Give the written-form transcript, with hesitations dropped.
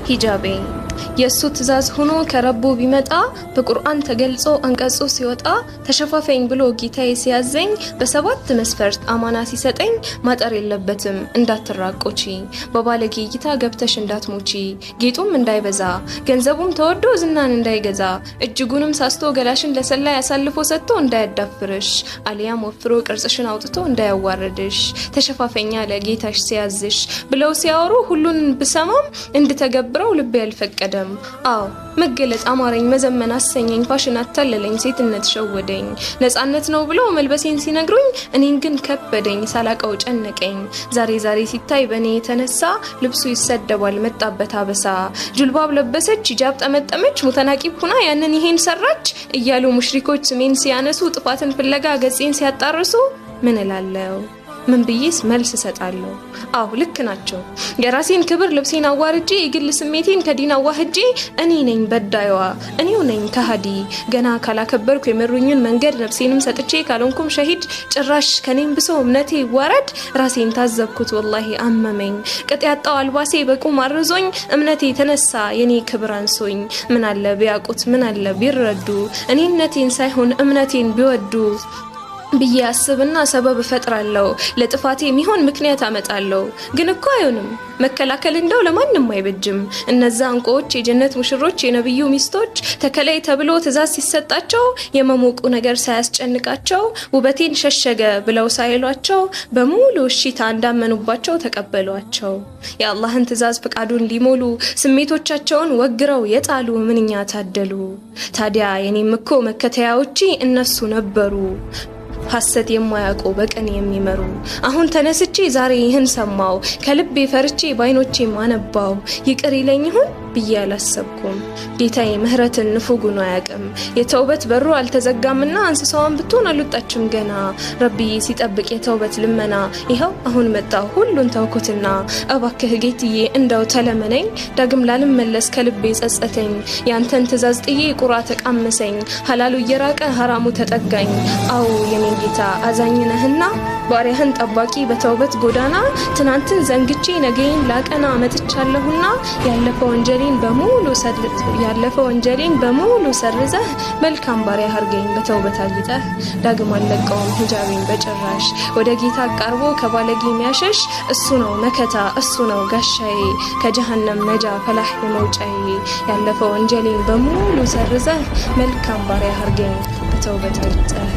ሂጃቤ የሱ ትእዛዝ ሆኖ ከረቡ ቢመጣ በቁርአን ተገልጾ አንቀጹ ሲወጣ ተሸፋፈኝ ብሎ ጌታዬ ሲያዘኝ በሰባት መስፈርት አማና ሲሰጠኝ ማጠር የለበትም እንዳትራቆቺ በባለጌ ጌታ ገብተሽ እንዳትሞቺ ጌጡም እንዳይበዛ ገንዘቡም ተወዶ ዝናን እንዳይገዛ እጅጉንም ሳስቶ ገላሽን ለሰላይ ያሳልፎ ሰጥቶ እንዳያዳፍርሽ አሊያም ወፍሮ ቅርጽሽን አውጥቶ እንዳያዋርድሽ ተሸፋፈኛ ለጌታሽ ሲያዝሽ ብለው ሲያወሩ ሁሉን ብሰማም እንድተገብረው ልብ ያልፈቀደ አው መገለጥ አማረኝ መዘመን አሰኘኝ ፋሽን አታለለኝ ሴትነት ሸወደኝ ነፃነት ነው ብሎ መልበሴን ሲነግሩኝ እኔን ግን ከበደኝ ሳላቀው ጨነቀኝ ዛሬ ሲታይ በኔ የተነሳ ልብሱ ይሰደባል መጣበት አበሳ ጁልባብ ለበሰች ሂጃብ ጠመጠመች ሙተናቂብ ሆና ያንን ይሄን ሰራች እያሉ ሙሽሪኮች ስሜን ሲያነሱ ጥፋትን ፍለጋ ገጽን ሲያጣርሱ ምን እላለሁ ምን ብዬስ መልስ ሰጣለሁ አው ልክ ናቸው የራሴን ክብር ልብሴን አዋርጄ የግል ስሜቴን ከዲን አዋህጄ እኔ ነኝ በዳይዋ እኔው ነኝ ከሃዲ ገና ካላከበርኩ የመሩኝን መንገድ ነፍሴንም ሰጥቼ ካልሆንኩም ሸሂድ ጭራሽ ከኔም ብሶ እምነቴ ወረድ ራሴን ታዘብኩት ወላሂ አመመኝ ቅጥ ያጣው አልባሴ በቁም አርዞኝ እምነቴ ተነሳ የኔ ክብር አንሶኝ ምን አለ ቢያቁት ምን አለ ቢረዱ እኔነቴን ሳይሆን እምነቴን ቢወዱ ብዬ አስብና ሰበብ ፈጥራለሁ ለጥፋቴ የሚሆን ምክንያት አመጣለሁ ግን እኮ አይሆንም መከላከል እንደው ለማንንም አይበጅም እነዛ እንቆች የጀነት ሙሽሮች የነብዩ ሚስቶች ተከላይ ተብሎ ትእዛዝ ሲሰጣቸው የመሞቁ ነገር ሳያስጨንቃቸው ውበቴን ሸሸገ ብለው ሳይሏቸው በሙሉ እሺታ እንዳመኑባቸው ተቀበሏቸው የአላህን ትእዛዝ ፍቃዱን ሊሞሉ ስሜቶቻቸውን ወግረው የጣሉ ምንኛ ታደሉ ታዲያ የኔም እኮ መከታያዎቼ እነሱ ነበሩ ሐሰት የማያውቁ በቀን የሚመሩ አሁን ተነስቼ ዛሬ ይህን ሰማው ከልቤ ፈርቼ ባይኖቼ ማነባው ይቅር ይለኝ ይሁን ብዬ አላሰብኩም ጌታዬ ምህረትን ንፉግ ነው ያቀም የተውበት በሩ አልተዘጋምና አንስሳውን ብትሆን አልወጣችም ገና ረቢ ሲጠብቅ የተውበት ልመና ይሄው አሁን መጣው ሁሉን ተውኩትና እባክህ ጌትዬ እንደው ተለመነኝ ዳግም ላልመለስ ከልቤ ጸጸተኝ ያንተን ትእዛዝ ጥዬ ቁራ ተቃመሰኝ ሐላሉ እየራቀ ሐራሙ ተጠጋኝ አው የኔ ጌታ አዛኝነህና ባሪያህን ጠባቂ በተውበት ጎዳና ትናንትን ዘንግቼ ነገይን ላቀና መጥቻለሁና ያለፈው ወንጀሌን በሙሉ ሰርዘህ መልካም ባሪያ አርገኝ በተውበት አግኝተህ ዳግም አልለቀውም ሂጃቤን በጭራሽ ወደ ጌታ ቀርቦ ከባለጌ የሚያሸሽ እሱ ነው መከታ እሱ ነው ጋሻዬ ከጀሃነም ነጃ ፈላህ የመውጫዬ ያለፈው ወንጀሌን በሙሉ ሰርዘህ መልካም ባሪያ አርገኝ በተውበት አግኝተህ